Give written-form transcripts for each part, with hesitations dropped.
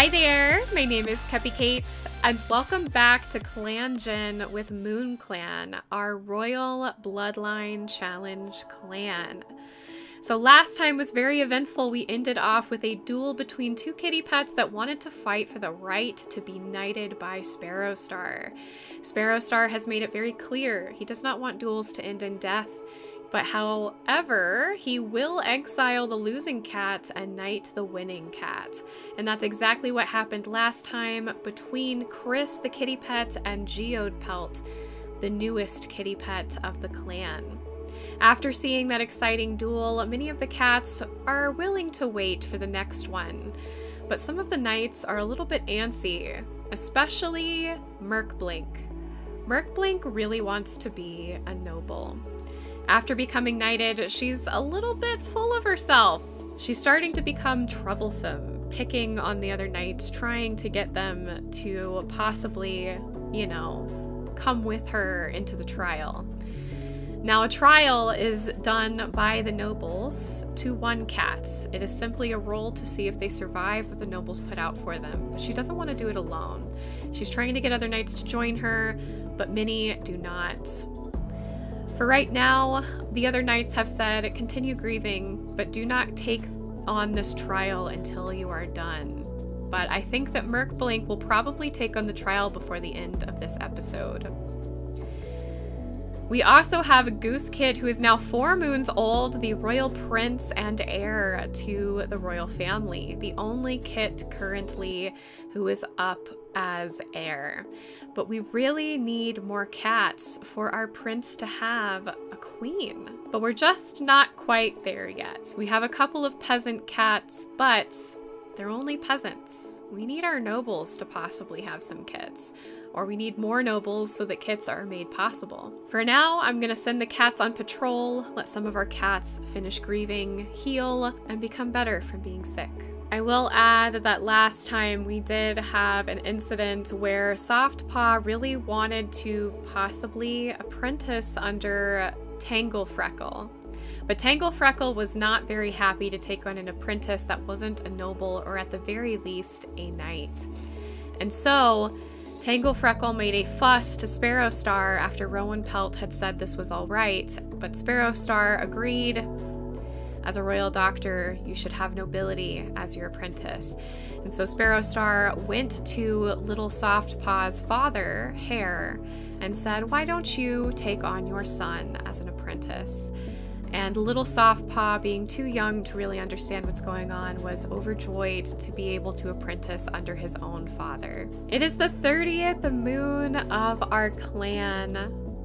Hi there, my name is Cupicate, and welcome back to Clangen with Moon Clan, our Royal Bloodline Challenge clan. So last time was very eventful. We ended off with a duel between two kitty pets that wanted to fight for the right to be knighted by Sparrowstar. Sparrowstar has made it very clear he does not want duels to end in death, but however, he will exile the losing cat and knight the winning cat. And that's exactly what happened last time between Chris the kitty pet and Geodpelt, the newest kitty pet of the clan. After seeing that exciting duel, many of the cats are willing to wait for the next one. But some of the knights are a little bit antsy, especially Merkblink. Merkblink really wants to be a noble. After becoming knighted, she's a little bit full of herself. She's starting to become troublesome, picking on the other knights, trying to get them to possibly, you know, come with her into the trial. Now, a trial is done by the nobles to one cat. It is simply a roll to see if they survive what the nobles put out for them, but she doesn't want to do it alone. She's trying to get other knights to join her, but many do not. For right now, the other knights have said, continue grieving, but do not take on this trial until you are done. But I think that Merkblink will probably take on the trial before the end of this episode. We also have a Goose Kid who is now 4 moons old, the royal prince and heir to the royal family, the only kit currently who is up as heir. But we really need more cats for our prince to have a queen. But we're just not quite there yet. We have a couple of peasant cats, but they're only peasants. We need our nobles to possibly have some kits. Or we need more nobles so that kits are made possible. For now, I'm gonna send the cats on patrol, let some of our cats finish grieving, heal, and become better from being sick. I will add that last time we did have an incident where Softpaw really wanted to possibly apprentice under Tanglefreckle. But Tanglefreckle was not very happy to take on an apprentice that wasn't a noble or at the very least a knight. And so Tanglefreckle made a fuss to Sparrowstar after Rowan Pelt had said this was all right, but Sparrowstar agreed. As a royal doctor, you should have nobility as your apprentice. And so Sparrowstar went to Little Softpaw's father, Hare, and said, why don't you take on your son as an apprentice? And Little Softpaw, being too young to really understand what's going on, was overjoyed to be able to apprentice under his own father. It is the 30th moon of our clan,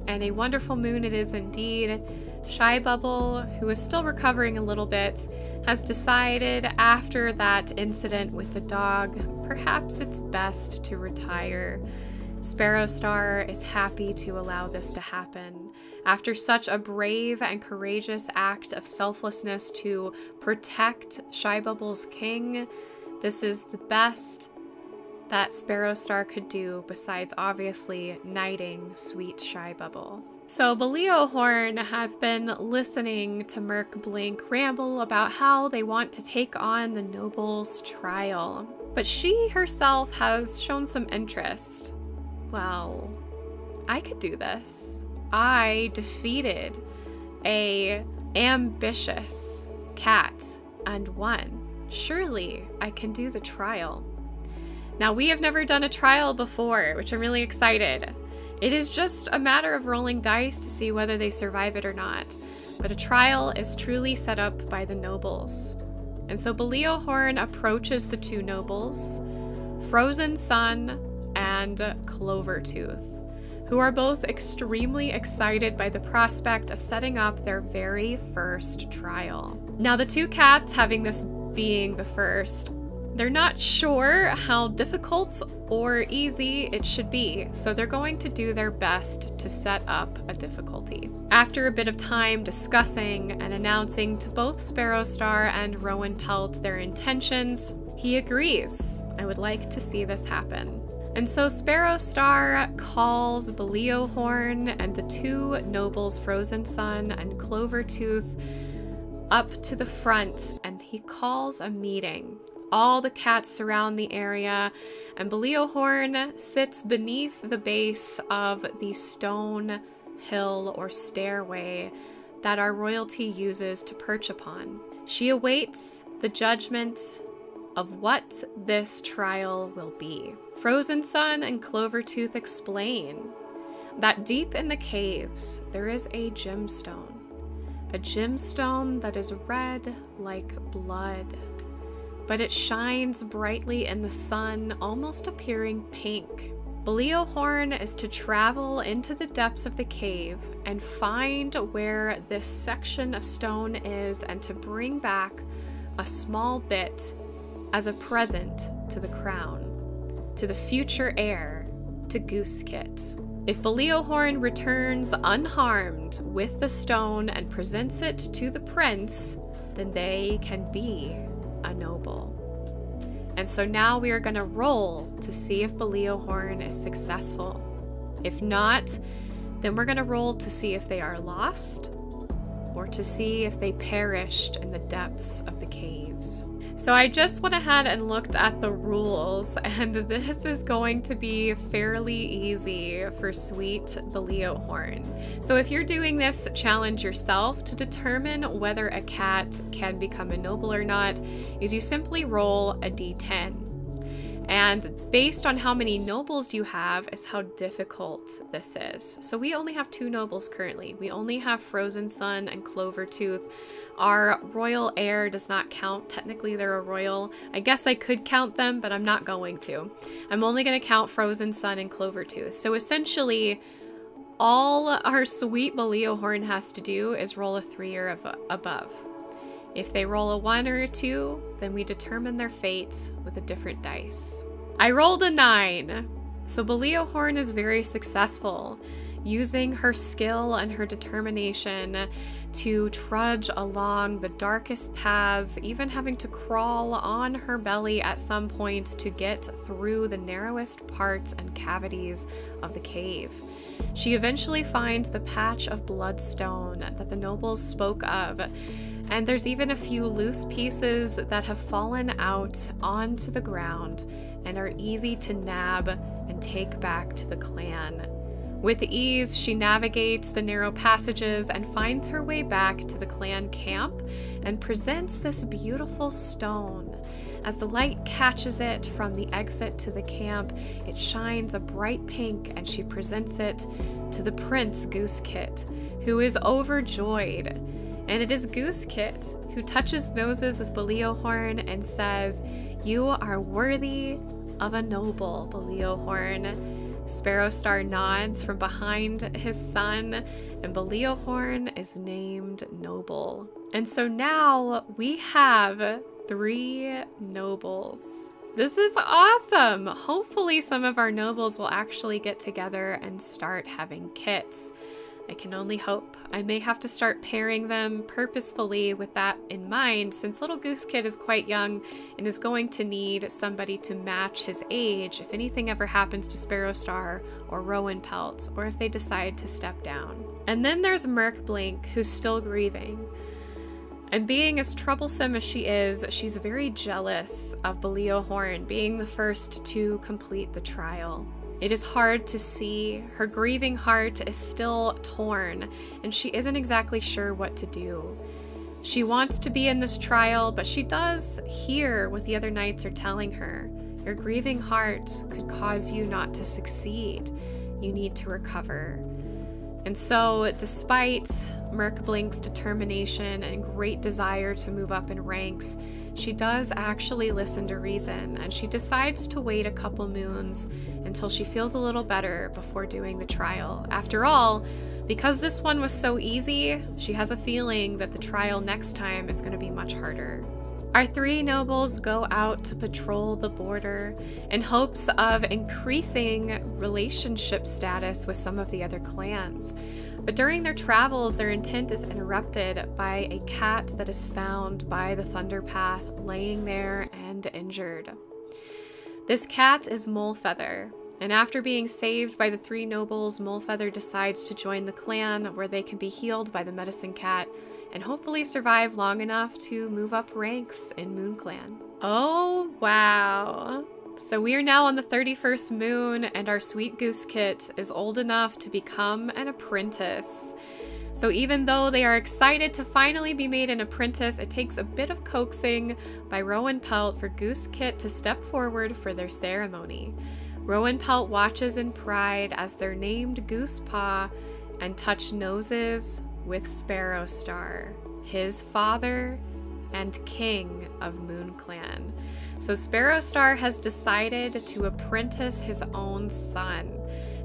and a wonderful moon it is indeed. Shy Bubble, who is still recovering a little bit, has decided after that incident with the dog, perhaps it's best to retire. Sparrowstar is happy to allow this to happen. After such a brave and courageous act of selflessness to protect Shy Bubble's king, this is the best that Sparrowstar could do besides obviously knighting sweet Shy Bubble. So Beleohorn has been listening to Merkblink ramble about how they want to take on the nobles' trial, but she herself has shown some interest. Well, I could do this. I defeated a ambitious cat and won. Surely I can do the trial. Now, we have never done a trial before, which I'm really excited. It is just a matter of rolling dice to see whether they survive it or not. But a trial is truly set up by the nobles. And so Beleohorn approaches the two nobles, Frozen Sun and Clovertooth, who are both extremely excited by the prospect of setting up their very first trial. Now, the two cats, having this being the first, they're not sure how difficult or easy it should be, so they're going to do their best to set up a difficulty. After a bit of time discussing and announcing to both Sparrowstar and Rowan Pelt their intentions, he agrees. I would like to see this happen. And so Sparrowstar calls Beleohorn and the two nobles, Frozen Sun and Clovertooth, up to the front, and he calls a meeting. All the cats surround the area, and Beleohorn sits beneath the base of the stone hill or stairway that our royalty uses to perch upon. She awaits the judgment of what this trial will be. Frozen Sun and Clovertooth explain that deep in the caves there is a gemstone that is red like blood, but it shines brightly in the sun, almost appearing pink. Beleohorn is to travel into the depths of the cave and find where this section of stone is, and to bring back a small bit as a present to the crown, to the future heir, to Cupicate. If Beleohorn returns unharmed with the stone and presents it to the prince, then they can be a noble. And so now we are going to roll to see if Beleohorn is successful. If not, then we're going to roll to see if they are lost, or to see if they perished in the depths of the caves. So I just went ahead and looked at the rules, and this is going to be fairly easy for sweet Beleohorn. So if you're doing this challenge yourself, to determine whether a cat can become a noble or not, is you simply roll a d10. And based on how many nobles you have is how difficult this is. So we only have 2 nobles currently. We only have Frozen Sun and Clovertooth. Our royal heir does not count. Technically they're a royal. I guess I could count them, but I'm not going to. I'm only going to count Frozen Sun and Clovertooth. So essentially, all our sweet Beleohorn has to do is roll a 3 or above. If they roll a 1 or a 2, then we determine their fate with a different dice. I rolled a 9, so Beleohorn is very successful, using her skill and her determination to trudge along the darkest paths, even having to crawl on her belly at some points to get through the narrowest parts and cavities of the cave. She eventually finds the patch of bloodstone that the nobles spoke of, and there's even a few loose pieces that have fallen out onto the ground and are easy to nab and take back to the clan. With ease, she navigates the narrow passages and finds her way back to the clan camp and presents this beautiful stone. As the light catches it from the exit to the camp, it shines a bright pink, and she presents it to the Prince Cupicate, who is overjoyed. And it is Cupicate who touches noses with Beleohorn and says, "You are worthy of a noble, Beleohorn." Sparrowstar nods from behind his son, and Beleohorn is named noble. And so now we have 3 nobles. This is awesome! Hopefully some of our nobles will actually get together and start having kits. I can only hope. I may have to start pairing them purposefully with that in mind, since little Cupicate is quite young and is going to need somebody to match his age if anything ever happens to Sparrowstar or Rowanpelt, or if they decide to step down. And then there's Merkblink, who's still grieving. And being as troublesome as she is, she's very jealous of Beleohorn being the first to complete the trial. It is hard to see. Her grieving heart is still torn, and she isn't exactly sure what to do. She wants to be in this trial, but she does hear what the other knights are telling her. Your grieving heart could cause you not to succeed. You need to recover. And so, despite Merkblink's determination and great desire to move up in ranks, she does actually listen to reason, and she decides to wait a couple moons until she feels a little better before doing the trial. After all, because this one was so easy, she has a feeling that the trial next time is going to be much harder. Our 3 nobles go out to patrol the border in hopes of increasing relationship status with some of the other clans. But during their travels, their intent is interrupted by a cat that is found by the Thunder Path, laying there and injured. This cat is Molefeather, and after being saved by the 3 nobles, Molefeather decides to join the clan, where they can be healed by the medicine cat and hopefully survive long enough to move up ranks in MoonClan. Oh, wow. So we are now on the 31st moon, and our sweet goose kit is old enough to become an apprentice. So even though they are excited to finally be made an apprentice, it takes a bit of coaxing by Rowan Pelt for Goose Kit to step forward for their ceremony. Rowan Pelt watches in pride as they're named Goose Paw and touch noses with Sparrow Star, his father and king of Moon Clan. So Sparrow Star has decided to apprentice his own son,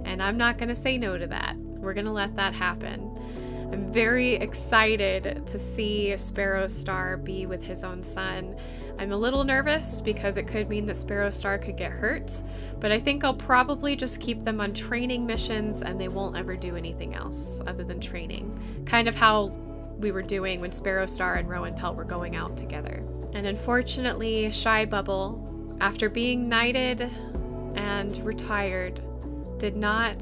and I'm not going to say no to that. We're going to let that happen. I'm very excited to see Sparrow Star be with his own son. I'm a little nervous because it could mean that Sparrow Star could get hurt, but I think I'll probably just keep them on training missions and they won't ever do anything else other than training. Kind of how we were doing when Sparrow Star and Rowan Pelt were going out together. And unfortunately, Shy Bubble, after being knighted and retired, did not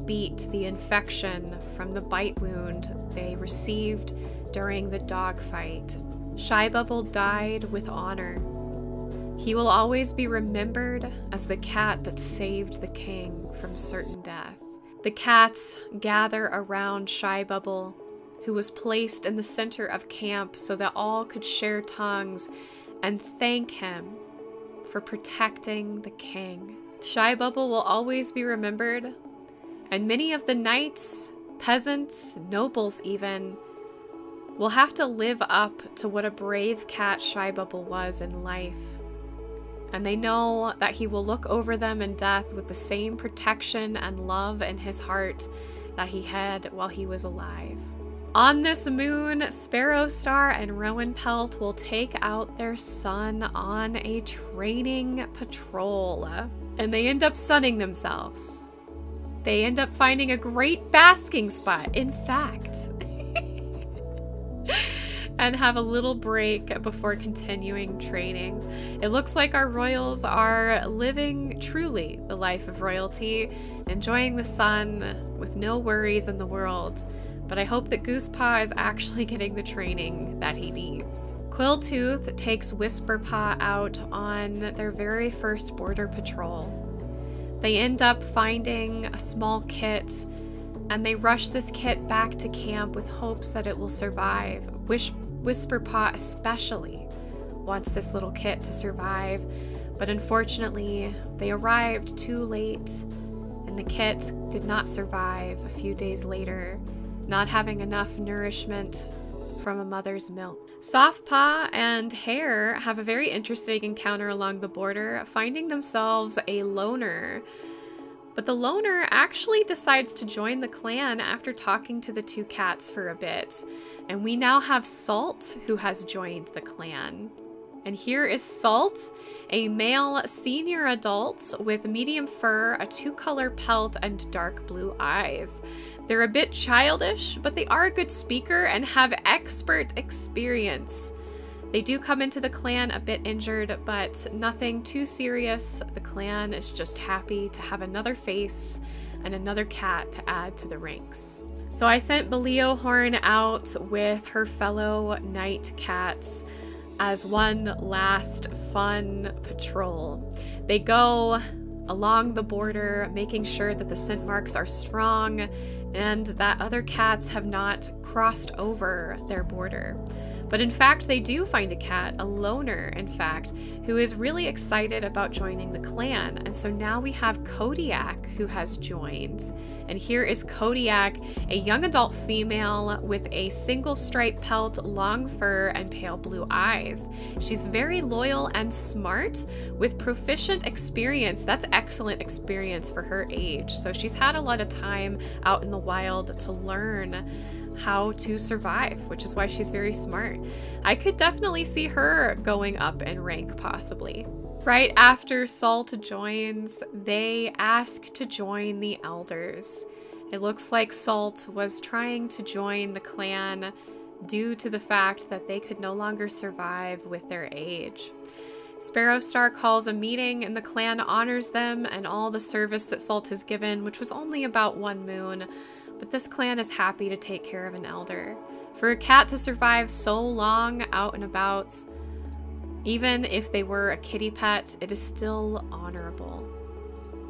beat the infection from the bite wound they received during the dogfight. Shy Bubble died with honor. He will always be remembered as the cat that saved the king from certain death. The cats gather around Shy Bubble, who was placed in the center of camp so that all could share tongues and thank him for protecting the king. Shy Bubble will always be remembered, and many of the knights, peasants, nobles even, will have to live up to what a brave cat Shy Bubble was in life. And they know that he will look over them in death with the same protection and love in his heart that he had while he was alive. On this moon, Sparrow Star and Rowan Pelt will take out their son on a training patrol. And they end up sunning themselves. They end up finding a great basking spot, in fact. And have a little break before continuing training. It looks like our royals are living truly the life of royalty, enjoying the sun with no worries in the world. But I hope that Goosepaw is actually getting the training that he needs. Quilltooth takes Whisperpaw out on their very first border patrol. They end up finding a small kit, and they rush this kit back to camp with hopes that it will survive. Whisperpaw especially wants this little kit to survive, but unfortunately they arrived too late, and the kit did not survive a few days later, not having enough nourishment from a mother's milk. Softpaw and Hare have a very interesting encounter along the border, finding themselves a loner. But the loner actually decides to join the clan after talking to the two cats for a bit. And we now have Salt, who has joined the clan. And here is Salt, a male senior adult with medium fur, a two-color pelt, and dark blue eyes. They're a bit childish, but they are a good speaker and have expert experience. They do come into the clan a bit injured, but nothing too serious. The clan is just happy to have another face and another cat to add to the ranks. So I sent Beleo Horn out with her fellow night cats as one last fun patrol. They go along the border, making sure that the scent marks are strong and that other cats have not crossed over their border. But in fact, they do find a cat, a loner, in fact, who is really excited about joining the clan. And so now we have Kodiak, who has joined. And here is Kodiak, a young adult female with a single stripe pelt, long fur, and pale blue eyes. She's very loyal and smart with proficient experience. That's excellent experience for her age. So she's had a lot of time out in the wild to learn how to survive, which is why she's very smart. I could definitely see her going up in rank, possibly. Right after Salt joins, they ask to join the elders. It looks like Salt was trying to join the clan due to the fact that they could no longer survive with their age. Sparrow Star calls a meeting and the clan honors them and all the service that Salt has given, which was only about 1 moon. But this clan is happy to take care of an elder. For a cat to survive so long out and about, Even if they were a kitty pet, it is still honorable.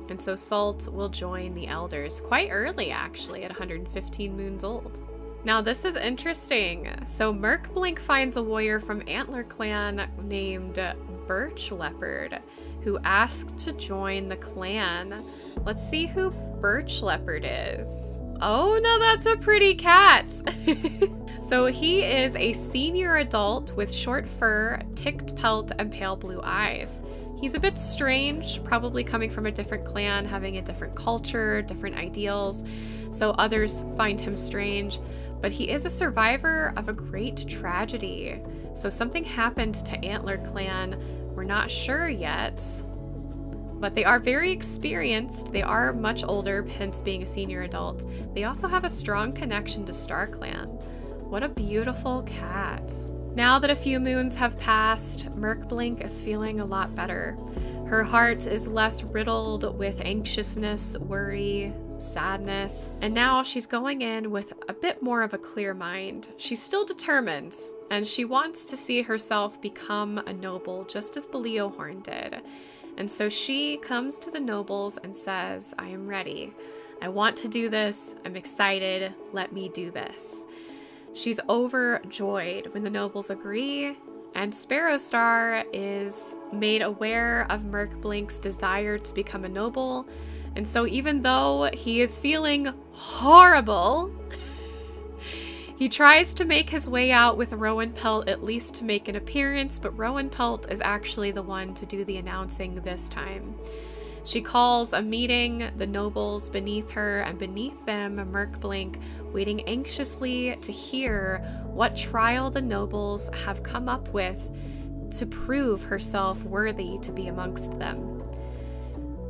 And so Salt will join the elders quite early, actually, at 115 moons old. Now this is interesting. So Merkblink finds a warrior from Antler clan named Birch Leopard who asked to join the clan. Let's see who Birch Leopard is. Oh no, that's a pretty cat. So he is a senior adult with short fur, ticked pelt, and pale blue eyes. He's a bit strange, probably coming from a different clan, having a different culture, different ideals, so others find him strange. But he is a survivor of a great tragedy. So something happened to Antler clan. We're not sure yet, but they are very experienced. They are much older, hence being a senior adult. They also have a strong connection to Star Clan. What a beautiful cat. Now that a few moons have passed, Merkblink is feeling a lot better. Her heart is less riddled with anxiousness, worry, sadness, and now she's going in with a bit more of a clear mind. She's still determined, and she wants to see herself become a noble, just as Beleohorn did. And so she comes to the nobles and says, I am ready. I want to do this. I'm excited. Let me do this. She's overjoyed when the nobles agree, and Sparrowstar is made aware of Merkblink's desire to become a noble. And so even though he is feeling horrible, he tries to make his way out with Rowan-Pelt at least to make an appearance, but Rowan-Pelt is actually the one to do the announcing this time. She calls a meeting, the nobles beneath her, and beneath them, Merkblink, waiting anxiously to hear what trial the nobles have come up with to prove herself worthy to be amongst them.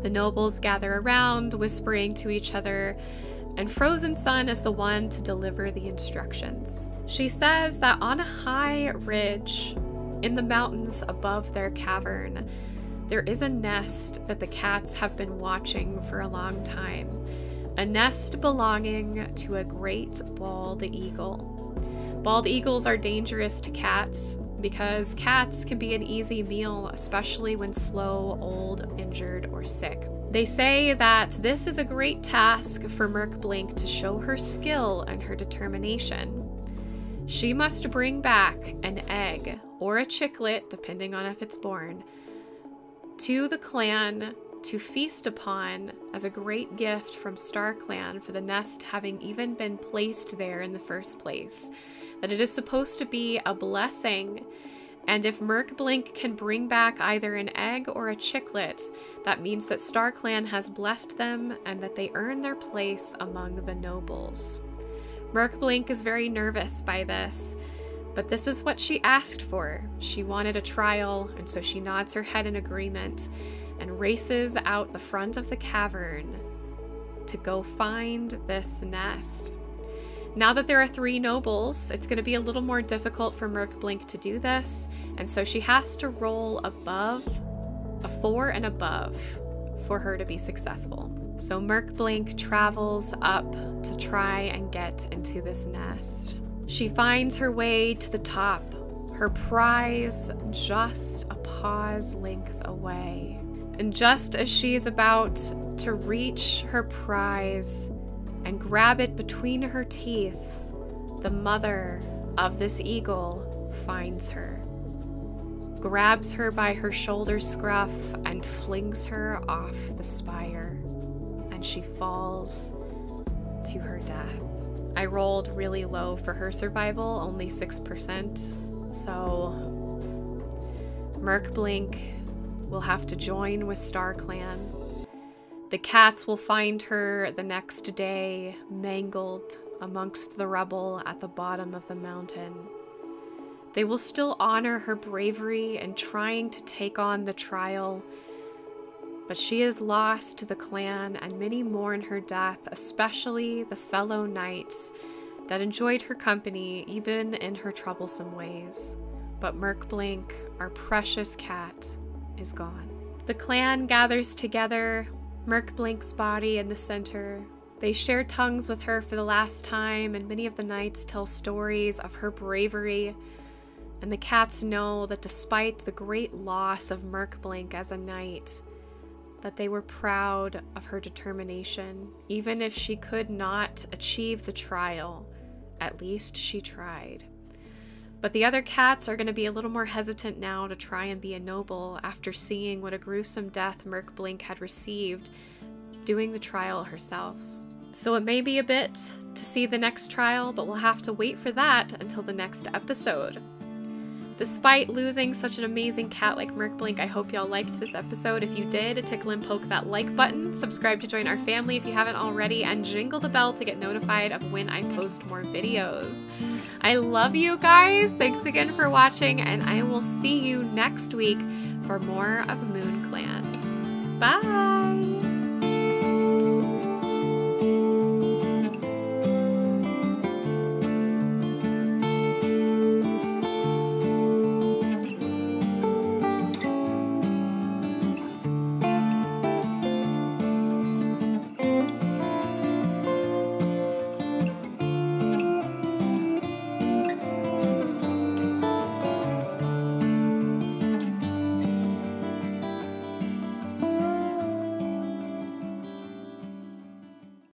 The nobles gather around, whispering to each other, and Frozen Sun is the one to deliver the instructions. She says that on a high ridge in the mountains above their cavern, there is a nest that the cats have been watching for a long time. A nest belonging to a great bald eagle. Bald eagles are dangerous to cats because cats can be an easy meal, especially when slow, old, injured, or sick. They say that this is a great task for Merkblink to show her skill and her determination. She must bring back an egg or a chicklet, depending on if it's born, to the clan to feast upon as a great gift from Star Clan for the nest having even been placed there in the first place. That it is supposed to be a blessing, and if Merkblink can bring back either an egg or a chicklet, that means that Star Clan has blessed them and that they earn their place among the nobles. Merkblink is very nervous by this, but this is what she asked for. She wanted a trial, and so she nods her head in agreement and races out the front of the cavern to go find this nest. Now that there are 3 nobles, it's going to be a little more difficult for Merkblink to do this, and so she has to roll above a 4 and above for her to be successful. So Merkblink travels up to try and get into this nest. She finds her way to the top, her prize just a paw's length away. And just as she's about to reach her prize and grab it between her teeth, the mother of this eagle finds her, grabs her by her shoulder scruff, and flings her off the spire, and she falls to her death. I rolled really low for her survival, only 6%, so Merkblink will have to join with Star Clan. The cats will find her the next day, mangled amongst the rubble at the bottom of the mountain. They will still honor her bravery in trying to take on the trial, but she is lost to the clan, and many mourn her death, especially the fellow knights that enjoyed her company even in her troublesome ways. But Merkblink, our precious cat, is gone. The clan gathers together, Merkblink's body in the center. They share tongues with her for the last time, and many of the knights tell stories of her bravery And the cats know that despite the great loss of Merkblink as a knight, that they were proud of her determination. Even if she could not achieve the trial, at least she tried. But the other cats are going to be a little more hesitant now to try and be a noble after seeing what a gruesome death Merkblink had received doing the trial herself. So it may be a bit to see the next trial, but we'll have to wait for that until the next episode. Despite losing such an amazing cat like Merkblink, I hope y'all liked this episode. If you did, tickle and poke that like button, subscribe to join our family if you haven't already, and jingle the bell to get notified of when I post more videos. I love you guys. Thanks again for watching, and I will see you next week for more of Moon Clan. Bye!